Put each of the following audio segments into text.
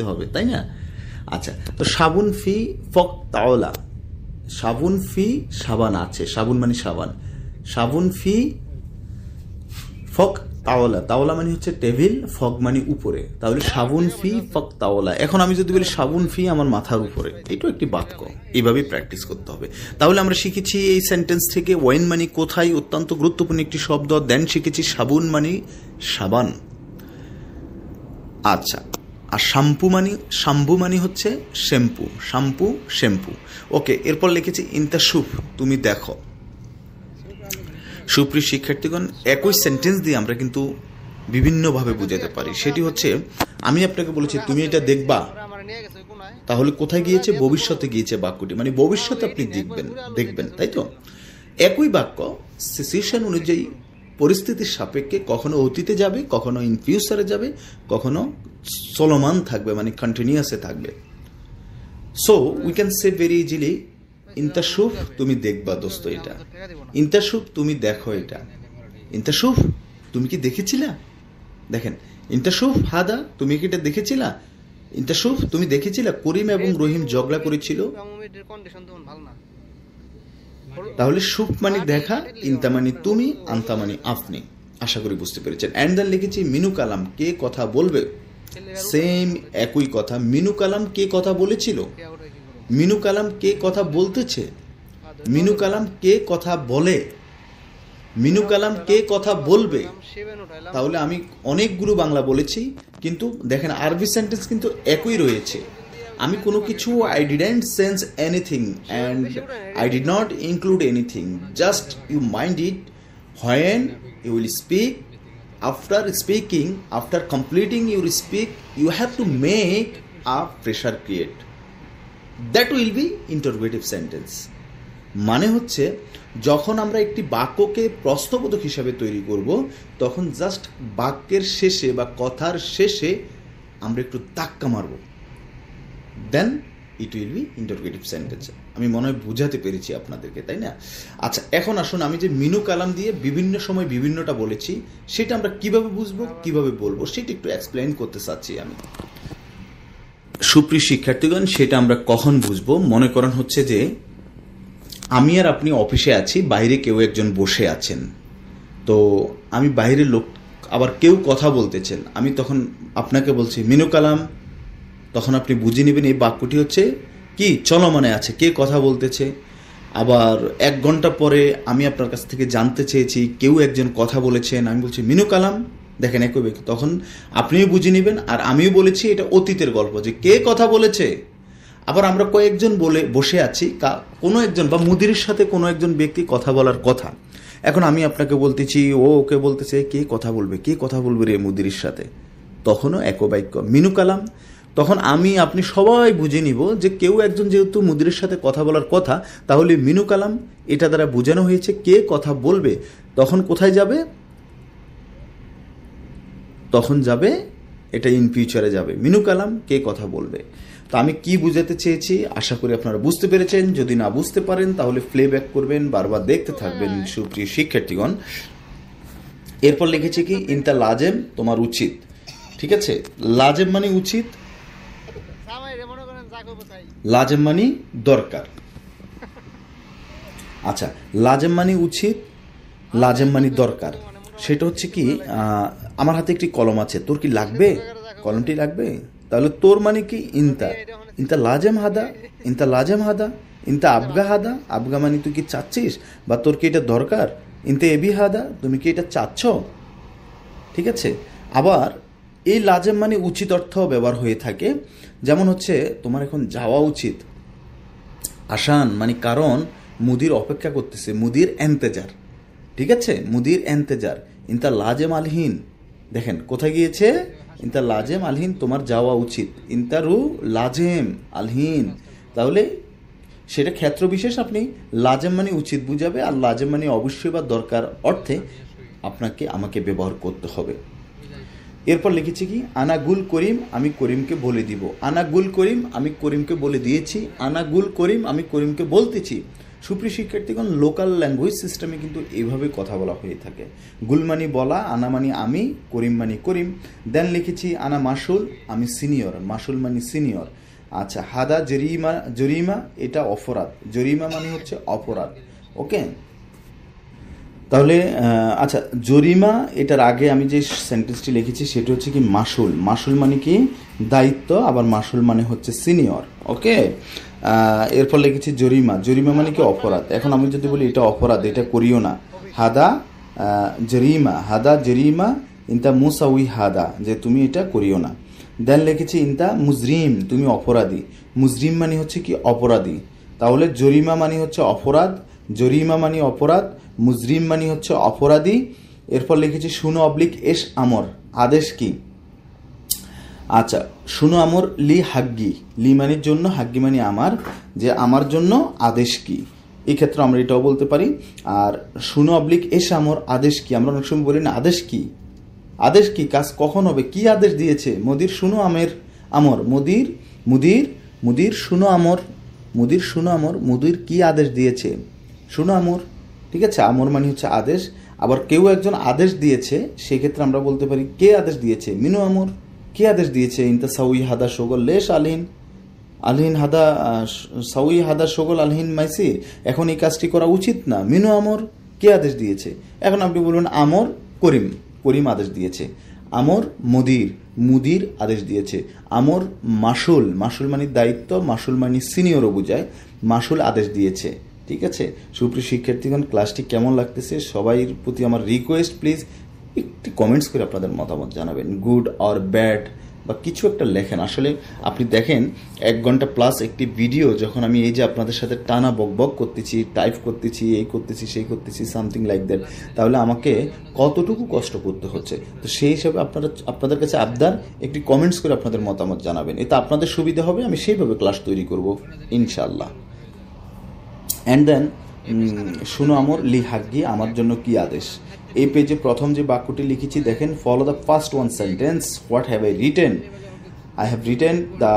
হবে, তাই না? আচ্ছা, তো সাবুন ফি ফক তাওলা, সাবুন ফি সাবান আছে, সাবুন মানে সাবান, সাবুন ফি ফক তাওলা, তাওলা মানে হচ্ছে টেবিল, ফক মানে উপরে, তাহলে সাবুন ফি ফক তাওলা। এখন আমি যদি বলি সাবুন ফি আমার মাথার উপরে, এটাও একটি বাক্য, এইভাবেই প্র্যাকটিস করতে হবে। তাহলে আমরা শিখেছি এই সেন্টেন্স থেকে ওয়েন মানে কোথায়, অত্যন্ত গুরুত্বপূর্ণ একটি শব্দ। দেন শিখেছি সাবুন মানে সাবান। আচ্ছা, আর শ্যাম্পু মানে হচ্ছে শ্যাম্পু, শ্যাম্পু শ্যাম্পু। ওকে, এরপর লিখেছি ইন্তাশুফ, তুমি দেখো। সুপ্রিয় শিক্ষার্থীগণ, একই সেন্টেন্স দিয়ে আমরা কিন্তু বিভিন্নভাবে বুঝাতে পারি। সেটি হচ্ছে, আমি আপনাকে বলেছি তুমি এটা দেখবা, তাহলে কোথায় গিয়েছে? ভবিষ্যতে গিয়েছে বাক্যটি, মানে ভবিষ্যতে আপনি দেখবেন, তাই তো? একই বাক্য সিচুয়েশন অনুযায়ী, পরিস্থিতির সাপেক্ষে কখনো অতীতে যাবে, কখনো ইন ফিউচারে যাবে, কখনো চলমান থাকবে, মানে কন্টিনিউয়াসে থাকবে। So we can say very easily ইন্তাশুফ, তুমি দেখবা দোস্ত এটা, ইন্তাশুফ তুমি দেখো এটা, ইন্তাশুফ তুমি কি দেখেছিলা? দেখেন, ইন্তাশুফ হাদা, তুমি কি এটা দেখেছিলা? ইন্তাশুফ তুমি দেখেছিলা করিম এবং রহিম ঝগড়া করেছিল। তাহলে সুফ মানে দেখা, ইন্তা মানে তুমি, আন্তা মানে আপনি। আশা করি বুঝতে পেরেছেন। অ্যান্ড দেন লিখেছি মিনু কালাম, কে কথা বলবে। সেম একই কথা, মিনু কালাম কে কথা বলেছিল, মিনু কালাম কে কথা বলতেছে, মিনু কালাম কে কথা বলে, মিনু কালাম কে কথা বলবে। তাহলে আমি অনেকগুলো বাংলা বলেছি, কিন্তু দেখেন আরবি সেন্টেন্স কিন্তু একই রয়েছে। আমি কোনো কিছু I didn't sense anything and I did not include anything, just you mind it when you will speak. After speaking, after completing your speak, you have to make a pressure create, that will be interrogative sentence. মানে হচ্ছে, যখন আমরা একটি বাক্যকে প্রশ্নবোধক হিসাবে তৈরি করব, তখন জাস্ট বাক্যের শেষে বা কথার শেষে আমরা একটু ধাক্কা মারব, then it will be interrogative sentence. আমি মনে হয় বুঝাতে পেরেছি আপনাদেরকে, তাই না? আচ্ছা, এখন আসুন, আমি যে মিনু কালাম দিয়ে বিভিন্ন সময় বিভিন্নটা বলেছি, সেটা আমরা কিভাবে বুঝবো, কিভাবে বলবো, সেটা একটু এক্সপ্লেইন করতে চাচ্ছি আমি। সুপ্রিয় শিক্ষার্থীগণ, সেটা আমরা কখন বুঝবো? মনে করেন হচ্ছে যে আমি আর আপনি অফিসে আছি, বাইরে কেউ একজন বসে আছেন, তো আমি বাইরের লোক, আবার কেউ কথা বলতেছেন, আমি তখন আপনাকে বলছি মিনু কালাম, তখন আপনি বুঝে নেবেন এই বাক্যটি হচ্ছে কি চলমানে আছে, কে কথা বলতেছে। আবার 1 ঘন্টা পরে আমি আপনার কাছ থেকে জানতে চেয়েছি কেউ একজন কথা বলেছেন, আমি বলছি মিনু কালাম, দেখেন একই ব্যক্তি, তখন আপনিও বুঝে নেবেন আর আমিও বলেছি এটা অতীতের গল্প, যে কে কথা বলেছে। আবার আমরা কয়েকজন বসে আছি, কোনো একজন বা মুদিরের সাথে কোনো একজন ব্যক্তি কথা বলার কথা, এখন আমি আপনাকে বলতেছি, ও ওকে বলতেছে কে কথা বলবে, কে কথা বলবে রে মুদিরের সাথে, তখনও একই বাক্য মিনু কালাম। তখন আমি আপনি সবাই বুঝে নিব যে কেউ একজন যেহেতু মুদিরের সাথে কথা বলার কথা, তাহলে মিনু কালাম এটা দ্বারা বোঝানো হয়েছে কে কথা বলবে। তখন কোথায় যাবে? তখন যাবে, এটা ইন ফিউচারে যাবে, মিনু কালাম কে কথা বলবে। তো আমি কি বুঝাতে চেয়েছি আশা করি আপনারা বুঝতে পেরেছেন। যদি না বুঝতে পারেন তাহলে প্লেব্যাক করবেন, বারবার দেখতে থাকবেন সুপ্রিয় শিক্ষার্থীগণ। এরপর লিখেছি কি ইনতা লাজেম, তোমার উচিত। ঠিক আছে, লাজেম মানে উচিত, লাজেম মানে দরকার। আচ্ছা, লাজেম মানে উচিত, লাজেম মানে দরকার। সেটা হচ্ছে কি, আমার হাতে একটি কলম আছে, তোর কি লাগবে? কলমটি লাগবে, তাহলে তোর মানে কি ইনতা, ইনতা লাজেম হাদা, ইনতা লাজেম হাদা, ইনতা আবগা হাদা, আবগা মানে তুই কি চাচ্ছিস বা তোর কি এটা দরকার, ইনতা এবি হাদা, তুমি কি এটা চাচ্ছ। ঠিক আছে, আবার এই লাজেম মানে উচিত অর্থ ব্যবহার হয়ে থাকে, যেমন হচ্ছে তোমার এখন যাওয়া উচিত, আসান মানে কারণ মুদির অপেক্ষা করতেছে, মুদির এন্তেজার। ঠিক আছে, মুদির এন্তেজার। ইনতা লাজেম আলহিন, দেখেন কোথায় গিয়েছে, ইনতা লাজেম আলহিন, তোমার যাওয়া উচিত, ইনতারু লাজেম আলহিন। তাহলে সেটা ক্ষেত্র বিশেষ, আপনি লাজেম মানে উচিত বুঝাবে, আর লাজেম মানে অবশ্যই বা দরকার অর্থে আপনাকে আমাকে ব্যবহার করতে হবে। এরপর লিখেছি কি আনা গুল করিম, আমি করিমকে বলে দিব। আনা গুল করিম, আমি করিমকে বলে দিয়েছি, আনা গুল করিম, আমি করিমকে বলতেছি। সুপ্রিয় শিক্ষার্থীগণ, লোকাল ল্যাঙ্গুয়েজ সিস্টেমে কিন্তু এইভাবে কথা বলা হয়ে থাকে। গুল মানি বলা, আনা মানি আমি, করিম মানি করিম। দেন লিখেছি আনা মাসুল, আমি সিনিয়র, মাসুল মানি সিনিয়র। আচ্ছা, হাদা জরিমা, জরিমা এটা অপরাধ, জরিমা মানে হচ্ছে অপরাধ। ওকে, তাহলে আচ্ছা, জরিমা এটার আগে আমি যে সেন্টেন্সটি লিখেছি সেটা হচ্ছে কি মাসুল। মাসুল মানে কি দায়িত্ব, আবার মাসুল মানে হচ্ছে সিনিয়র। ওকে, এরপর লিখেছি জরিমা, জরিমা মানে কি অপরাধ। এখন আমি যদি বলি এটা অপরাধ, এটা করিও না, হাদা জরিমা, হাদা জরিমা ইনতা মুসাউই হাদা, যে তুমি এটা করিও না। দেন লিখেছি ইনতা মুজরিম, তুমি অপরাধী। মুজরিম মানে হচ্ছে কি অপরাধী। তাহলে জরিমা মানে হচ্ছে অপরাধ, জরিমা মানে অপরাধ, মুজরিম মানে হচ্ছে অপরাধী। এরপর লিখেছি শুনো অবলিক এস আমর, আদেশ কি। আচ্ছা, শুনো আমর লি হাগ্গি, লি মানির জন্য, হাগ্গি মানে আমার, যে আমার জন্য আদেশ কি। এই ক্ষেত্রে আমরা এটাও বলতে পারি। আর শুনো অবলিক এস আমর, আদেশ কি, আমরা অনেক সময় বলি না আদেশ কি, আদেশ কি, কাজ কখন হবে, কি আদেশ দিয়েছে। মুদির শুনো আমের আমর, মুদির মুদির মুদির শুনো আমর, মুদির শুনো আমর, মুদির কি আদেশ দিয়েছে, শুনো আমর। ঠিক আছে, আমর মানে হচ্ছে আদেশ। আবার কেউ একজন আদেশ দিয়েছে, সেক্ষেত্রে আমরা বলতে পারি কে আদেশ দিয়েছে, মিনু আমর, কে আদেশ দিয়েছে। ইনতা সাউই হাদা শগল লেশ আলহিন, আলহিন হাদা সাউই হাদা শগল আলহিন মাইসি, এখন এই কাজটি করা উচিত না, মিনু আমর, কে আদেশ দিয়েছে। এখন আপনি বলবেন আমর করিম, করিম আদেশ দিয়েছে। আমর মুদির, মুদির আদেশ দিয়েছে। আমর মাসুল, মাসুল মানে দায়িত্ব, মাসুল মানে সিনিয়রও বোঝায়, মাসুল আদেশ দিয়েছে। ঠিক আছে, সুপ্রিয় শিক্ষার্থীগণ, ক্লাসটি কেমন লাগতেছে সবাইয়ের প্রতি আমার রিকোয়েস্ট, প্লিজ একটি কমেন্টস করে আপনাদের মতামত জানাবেন, গুড অর ব্যাড বা কিছু একটা লেখেন। আসলে আপনি দেখেন 1 ঘন্টা প্লাস একটি ভিডিও যখন আমি এই যে আপনাদের সাথে টানা বকবক করতেছি, টাইপ করতেছি, এই করতেছি, সেই করতেছি, সামথিং লাইক দ্যাট, তাহলে আমাকে কতটুকু কষ্ট করতে হচ্ছে। তো সেই হিসাবে আপনাদের কাছে আবদার, একটি কমেন্টস করে আপনাদের মতামত জানাবেন, এতে আপনাদের সুবিধা হবে, আমি সেইভাবে ক্লাস তৈরি করব ইনশাআল্লাহ। অ্যান্ড দেন শুনো আমর লি হাগ্গি, আমার জন্য কি আদেশ। এই পেজে প্রথম যে বাক্যটি লিখেছি দেখেন, follow the first one sentence, what have I written, I have written the,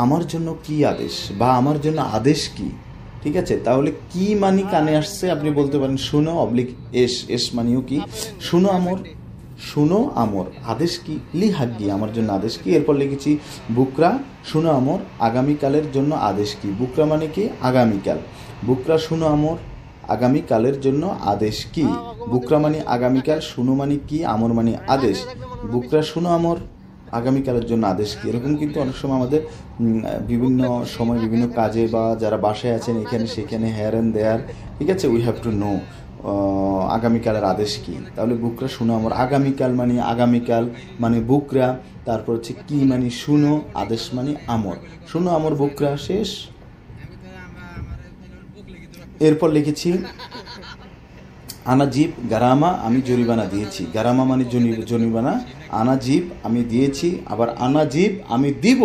আমার জন্য কি আদেশ বা আমার জন্য আদেশ কি। ঠিক আছে, তাহলে কি মানি কানে আসছে, আপনি বলতে পারেন শুনো অবলিক এস, এস মানিও কি, শুনো আমর, শুনো আমর, আদেশ কি, লি হাগ্গি আমার জন্য আদেশ কি। এরপর লিখেছি বুকরা, শুনো আমর আগামীকালের জন্য আদেশ কি। বুকরা মানে কি আগামীকাল, বুকরা শুনো আমর আগামীকালের জন্য আদেশ কি। বুকরা মানে আগামীকাল, শুনো মানে কি, আমর মানে আদেশ। বুকরা শুনো আমর আগামীকালের জন্য আদেশ কি। এরকম কিন্তু অনেক সময় আমাদের বিভিন্ন সময় বিভিন্ন কাজে বা যারা বাসায় আছেন এখানে সেখানে হেয়ার অ্যান্ড দেয়ার, ঠিক আছে, উই হ্যাভ টু নো আগামীকালের আদেশ কি। তাহলে বুকরা শুনো আমর, আগামীকাল মানে আগামীকাল মানে বুকরা, তারপর হচ্ছে কি মানে শুনো, আদেশ মানে আমর, শুনো আমর বুকরা, শেষ। এরপর লিখেছি আনাজিব গারামা, আমি জরিমানা দিয়েছি। গারামা মানে জরিমানা, আনাজিব আমি দিয়েছি, আবার আনাজিব আমি দিব।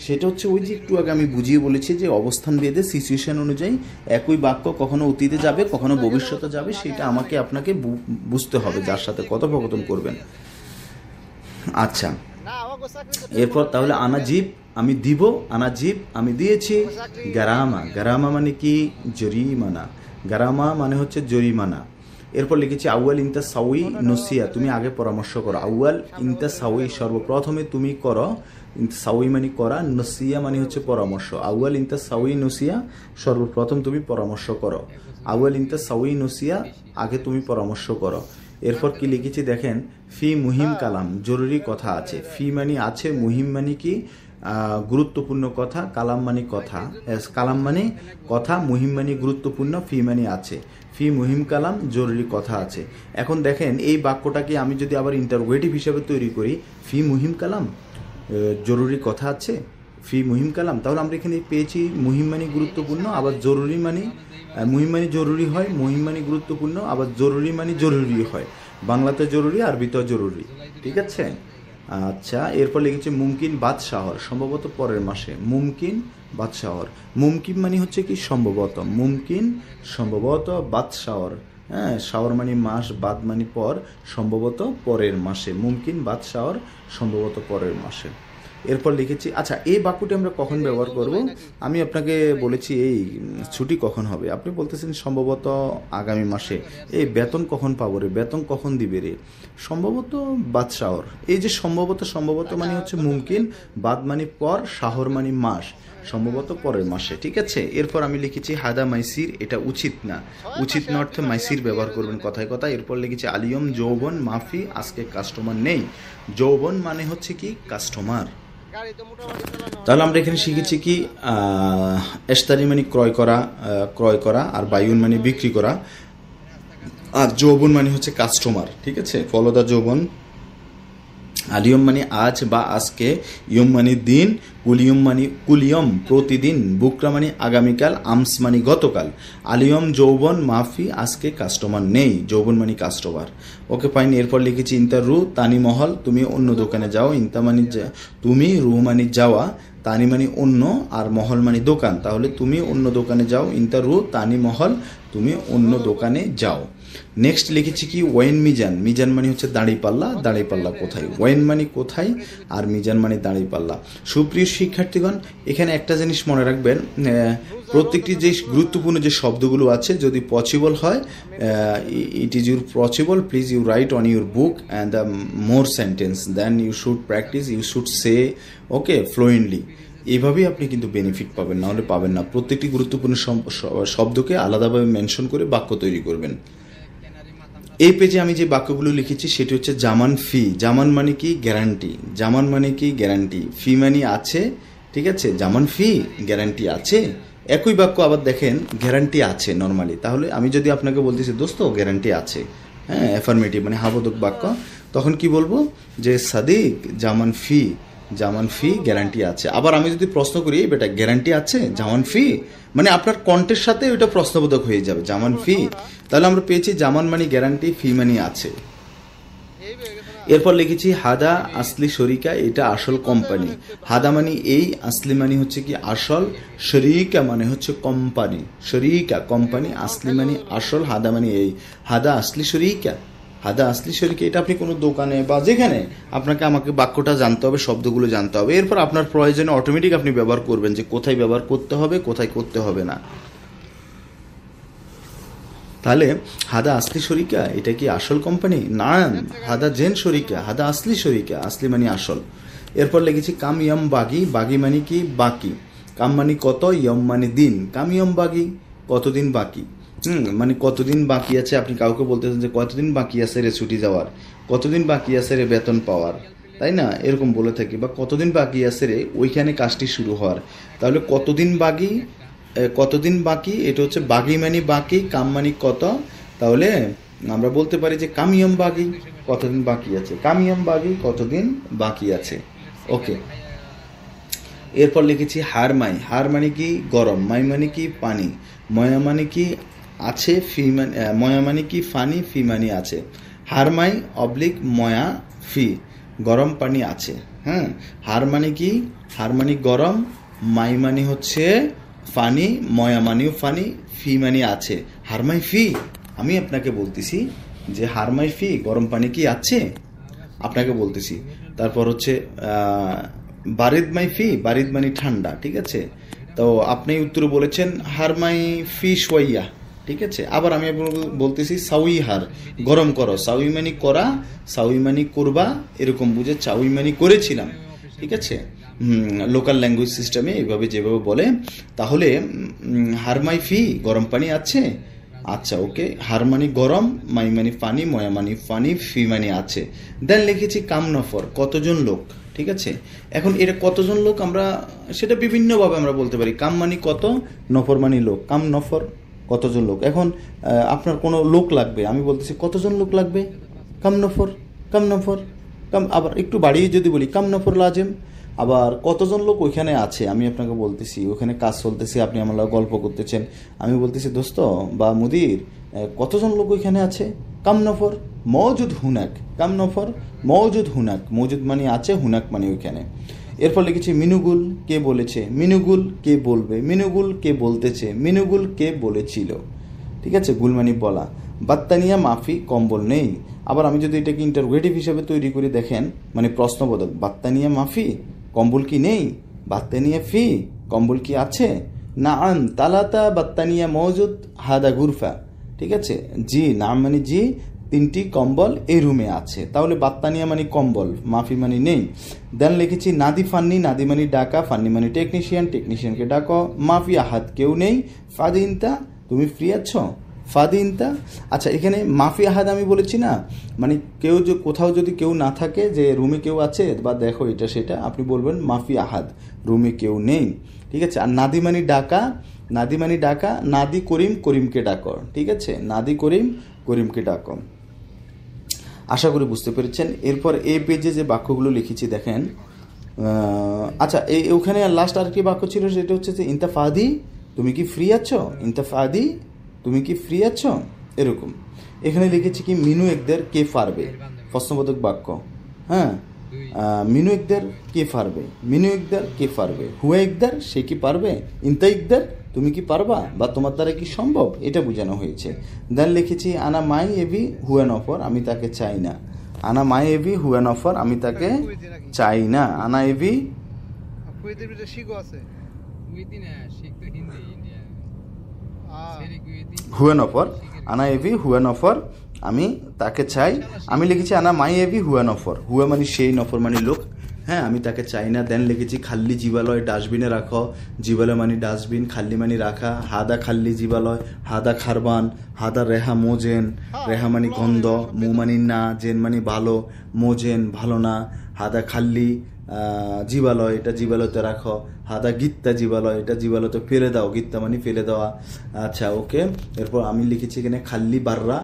সেটা হচ্ছে ওই যে একটু আগে আমি বুঝিয়ে বলেছি যে অবস্থান ভেদে, সিচুয়েশন অনুযায়ী একই বাক্য কখনো অতীতে যাবে, কখনো ভবিষ্যতে যাবে, সেটা আমাকে আপনাকে বুঝতে হবে যার সাথে কথোপকথন করবেন। আচ্ছা, এরপর তাহলে আনাজিব আমি দিব, আনাজিব আমি দিয়েছি। গারামা, গারামা মানে কি জরিমানা, গারামা মানে হচ্ছে জরিমানা। এরপর লিখেছি আউয়াল ইনতা সাউই নসিয়া, তুমি আগে পরামর্শ করো। আউয়াল ইনতা সাউই, সর্বপ্রথমে তুমি করো, সাউই মানে করা, নসিয়া মানে হচ্ছে পরামর্শ। আউয়াল ইনতা সাউই নসিয়া, সর্বপ্রথম তুমি পরামর্শ করো। আউয়াল ইনতা সাউই নসিয়া, আগে তুমি পরামর্শ করো। এরপর কি লিখেছি দেখেন, ফি মুহিম কালাম, জরুরি কথা আছে। ফি মানে আছে, মুহিম মানে কি গুরুত্বপূর্ণ কথা, কালাম মানে কথা, কালাম মানে কথা, মুহিম মানে গুরুত্বপূর্ণ, ফি মানে আছে। ফি মুহিম কালাম, জরুরি কথা আছে। এখন দেখেন এই বাক্যটাকে আমি যদি আবার ইন্টারোগেটিভ হিসেবে তৈরি করি, ফি মুহিম কালাম, জরুরি কথা আছে, ফি মুহিম কালাম, তাহলে আমরা এখানে পেয়েছি মুহিম মানে গুরুত্বপূর্ণ, আবার জরুরি মানে, মুহিম মানে জরুরি হয়, মুহিম মানে গুরুত্বপূর্ণ, আবার জরুরি মানে জরুরি হয়। বাংলাতে জরুরি, আরবিতেও জরুরি। ঠিক আছে, আচ্ছা। এরপর লিখেছে মুমকিন বাদশাহর, সম্ভবত পরের মাসে। মুমকিন বাদশাহর, মুমকিন মানে হচ্ছে কি সম্ভবত, মুমকিন সম্ভবত, বাদশাহর, হ্যাঁ, শাওর মানে মাস, বাদ মানে পর, সম্ভবত পরের মাসে। মুমকিন বাদশাহর, সম্ভবত পরের মাসে। এরপর লিখেছি, আচ্ছা এই বাক্যটি আমরা কখন ব্যবহার করব? আমি আপনাকে বলেছি এই ছুটি কখন হবে, আপনি বলতেছেন সম্ভবত আগামী মাসে। এই বেতন কখন পাবো রে, বেতন কখন দিবে রে, সম্ভবত বাদ শাহর। এই যে সম্ভবত, সম্ভবত মানে হচ্ছে মুমকিন, বাদ মানে পর, শাহর মানে মাস, সম্ভবত পরের মাসে, ঠিক আছে। এরপর আমি লিখেছি হাদা মাইসির, এটা উচিত না, উচিত না অর্থে মাইসির ব্যবহার করবেন কথায় কথা। এরপর লিখেছি আলিয়ম যৌবন মাফি, আজকে কাস্টমার নেই। যৌবন মানে হচ্ছে কি কাস্টমার। তাহলে আমরা এখানে শিখেছি কি এস্তারি মানে ক্রয় করা, আর বায়ুন মানে বিক্রি করা, আর যৌবন মানে হচ্ছে কাস্টমার, ঠিক আছে। ফলদা যৌবন। আলিয়ম মানে আজ বা আজকে, ইয়ম মানে দিন, কুলিয়ম প্রতিদিন, বুকরা মানে আগামীকাল, আমস মানে গতকাল। আলিয়ম যৌবন মাফি, আজকে কাস্টমার নেই, যৌবন মানে কাস্টমার। Okay fine. এরপর লিখেছি ইন্তা রু তানি মহল, তুমি অন্য দোকানে যাও। ইন্তা মানে তুমি, রু মানে যাওয়া, তানি মানে অন্য, আর মহল মানে দোকান। তাহলে তুমি অন্য দোকানে যাও, ইন্তা রু তানি মহল, তুমি অন্য দোকানে যাও। নেক্সট লিখেছি কি ওয়েন মিজান, মিজান মানে হচ্ছে দাঁড়িপাল্লা, দাঁড়িপাল্লা কোথায়, ওয়েন মানে কোথায়, আর মিজান মানে দাঁড়িপাল্লা। সুপ্রিয় শিক্ষার্থীগণ, এখানে একটা জিনিস মনে রাখবেন, প্রত্যেকটি যে গুরুত্বপূর্ণ যে শব্দগুলো আছে, যদি পসিবল হয়, it is your possible, please you write on your book and the more sentence then you should practice, you should say okay fluently. এইভাবেই আপনি কিন্তু বেনিফিট পাবেন, নাহলে পাবেন না। প্রত্যেকটি গুরুত্বপূর্ণ শব্দকে আলাদাভাবে মেনশন করে বাক্য তৈরি করবেন। এই পেজে আমি যে বাক্যগুলো লিখেছি সেটি হচ্ছে জামান ফি, জামান মানে কি গ্যারান্টি, জামান মানে কি গ্যারান্টি, ফি মানে আছে, ঠিক আছে, জামান ফি গ্যারান্টি আছে। একই বাক্য আবার দেখেন গ্যারান্টি আছে নর্মালি, তাহলে আমি যদি আপনাকে বলতেছি দোস্ত গ্যারান্টি আছে, হ্যাঁ অ্যাফার্মেটিভ মানে হাবোধক বাক্য, তখন কি বলবো যে সাদিক জামান ফি গ্যারান্টি আছে। আবার আমি যদি প্রশ্ন করি বেটা গ্যারান্টি আছে জামান ফি, মানে আপনার কণ্ঠের সাথে ওইটা প্রশ্নবোধক হয়ে যাবে জামান ফি। তাহলে আমরা পেয়েছি জামান মানে গ্যারান্টি, ফি মানে আছে। এরপর লিখেছি হাদা আসলি শরিকা, এটা আসল কোম্পানি। হাদা মানে এই, আসলি মানে হচ্ছে কি আসল, শরিকা মানে হচ্ছে কোম্পানি, শরিকা কোম্পানি, আসলি মানে আসল, হাদা মানে এই। হাদা আসলি শরিকা, হাদা আসলি শরিকা, এটা আপনি কোনো দোকানে বা যেখানে আপনাকে আমাকে বাক্যটা জানতে হবে, শব্দগুলো জানতে হবে। এরপর আপনার প্রয়োজনে অটোমেটিক আপনি ব্যবহার করবেন যে কোথায় ব্যবহার করতে হবে, কোথায় করতে হবে না। তাহলে হাদা আসলি শরিকা, এটা কি আসল কোম্পানি? না, হাদা জেন শরিকা, হাদা আসলি শরিকা, আসলি মানে আসল। এরপর লিখেছি কাম ইয়ম বাগি, বাগি মানে কি বাকি, কাম মানে কত, ইয়ম মানে দিন, কাম ইয়ম বাগি কতদিন বাকি, মানে কতদিন বাকি আছে। আপনি কাউকে বলতেছেন যে কতদিন বাকি আছে রে ছুটি যাওয়ার, কতদিন বাকি আছে রে বেতন পাওয়ার, তাই না, এরকম বলে থাকি। বা কতদিন বাকি আছে রে ওইখানে কাজটি শুরু হওয়ার। তাহলে কতদিন বাকি, এটা হচ্ছে বাগি মানে বাকি, কাম মানে কত। তাহলে আমরা বলতে পারি যে কামিয়ম বাগি, কতদিন বাকি আছে, কামিয়ম বাগি কতদিন বাকি আছে। ওকে। এরপর লিখেছি হার মাই, হার মানে কি গরম, মাই মানে কি পানি, ময়া মানে কি আছে, ফি মানে ময়া মানে কি ফানি, ফি মানে আছে। হার মাই অবলিক ময়া ফি, গরম পানি আছে। হ্যাঁ, হার মানে কি, হার মানে গরম, মাই মানে হচ্ছে ফানি, ময়া মানেও ফানি, ফি মানে আছে। হারমাই ফি, আমি আপনাকে বলতেছি যে হারমাই ফি গরম পানি কি আছে, আপনাকে বলতেছি। তারপর হচ্ছে বারিদ মাই ফি, বারিদ মানে ঠান্ডা, ঠিক আছে। তো আপনি উত্তরে বলেছেন হারমাই ফি সোয়াইয়া, ঠিক আছে। আবার আমি বলতেছি সাউই হার, গরম করো, সাউই মানে করা, সাউই মানে করবা, এরকম বুঝে চাউই মানে করেছিলাম, ঠিক আছে। লোকাল ল্যাঙ্গুয়েজ সিস্টেমে এইভাবে যেভাবে বলে। তাহলে হারমাই ফি গরম পানি আছে, আচ্ছা ওকে। হার মানে গরম, মাই মানে পানি, ময়া মানে পানি, ফি মানে আছে। দেন লিখেছি কাম নফর, কতজন লোক, ঠিক আছে। এখন এটা কতজন লোক আমরা সেটা বিভিন্নভাবে আমরা বলতে পারি। কাম মানে কত, নফর মানে লোক, কাম নফর কতজন লোক। এখন আপনার কোনো লোক লাগবে, আমি বলতেছি কতজন লোক লাগবে, কাম নফর, কাম নফর, কাম। আবার একটু বাড়িয়ে যদি বলি কাম নফর লাজেম। আবার কতজন লোক ওইখানে আছে, আমি আপনাকে বলতেছি ওখানে কাজ চলতেছে, আপনি আমার গল্প করতেছেন, আমি বলতেছি দোস্ত বা মুদির কতজন লোক ওইখানে আছে, কাম নফর মওজুদ হুনাক, কাম নফর মওজুদ হুনাক, মওজুদ মানে আছে, হুনাক মানে ওইখানে। এরপর লিখেছি মিনুগুল কে বলেছে, মিনুগুল কে বলবে, মিনুগুল কে বলতেছে, মিনুগুল কে বলেছিল, ঠিক আছে। গুল মানে বলা। বাত্তানিয়া মাফি কম্বল নেই। আবার আমি যদি এটাকে ইন্টারোগেটিভ হিসেবে তৈরি করে দেখেন, মানে প্রশ্নবোধক, বাত্তানিয়া মাফি কম্বল কি নেই? বাত্তানিয়া ফি, কম্বল কি আছে? নাম তালাতা বাত্তানিয়া মওজুদ হাদা গুরফা। ঠিক আছে, জি, নাম মানে জি, 3টি কম্বল এই রুমে আছে। তাহলে বাত্তানিয়া মানে কম্বল, মাফি মানে নেই। দেন লিখেছি নাদি ফান্নি, নাদি মানে ডাকা, ফান্নি মানে টেকনিশিয়ান, টেকনিশিয়ানকে ডাকো। মাফি আহাদ, কেউ নেই। ফাদিনতা, তুমি ফ্রি আছো? ফাদিনতা। আচ্ছা, এখানে মাফি আহাদ আমি বলেছি না, মানে কেউ কোথাও যদি কেউ না থাকে, যে রুমে কেউ আছে বা দেখো এটা সেটা, আপনি বলবেন মাফি আহাদ, রুমে কেউ নেই। ঠিক আছে। আর নাদি মানে ডাকা, নাদি মানে ডাকা, নাদি করিম, করিমকে ডাকো। ঠিক আছে, নাদি করিম, করিমকে ডাকো। আশা করি বুঝতে পেরেছেন। এরপর এই পেজে যে বাক্যগুলো লিখেছি দেখেন। আচ্ছা, ওখানে লাস্ট আর কি বাক্য ছিল, সেটা হচ্ছে যে ইন্তাফাদি, তুমি কি ফ্রি আছো? ইন্তাফাদি, তুমি কি ফ্রি আছো? এরকম। এখানে লিখেছি কি মিনু একদের কে পারবে, প্রশ্নবোধক বাক্য। হ্যাঁ, মিনু একদের কে পারবে, মিনু একদের কে পারবে, হুয়া একদের সে কি পারবে, ইন্তা একদের তুমি কি পারবা বা তোমার দ্বারা কি সম্ভব, এটা বোঝানো হয়েছে। দেন লিখেছি আনা মাই এভি হুয়ান অফার, আমি তাকে চাই না। আনা মাই এভি হুয়ান অফার, আমি তাকে চাই না। আনা এভি হুয়ান অফার, আনা এভি হুয়ান অফার, আমি তাকে চাই। আমি লিখেছি আনা মাই এভি হুয়া নফর, হুয়া মানে সেই, নফর মানে লোক। হ্যাঁ, আমি তাকে চাই না। দেন লিখেছি খাল্লি জীবালয়, ডাস্টবিনে রাখো। জীবালয় মানে ডাস্টবিন, খাল্লি মানে রাখা। হাদা খাল্লি জীবালয়, হাদা খারবান, হাদা রেহা মোজেন, রেহা মানে গন্ধ, মু মানে না, জেন মানে ভালো, মোজেন ভালো না। হাদা খাল্লি জীবালয়, এটা জীবালয়তে রাখো। হাদা গিত্তা জীবালয়, এটা জীবালয়তে ফেলে দাও, গিত্তা মানে ফেলে দেওয়া। আচ্ছা, ওকে। এরপর আমি লিখেছি এখানে খাল্লি বাররা,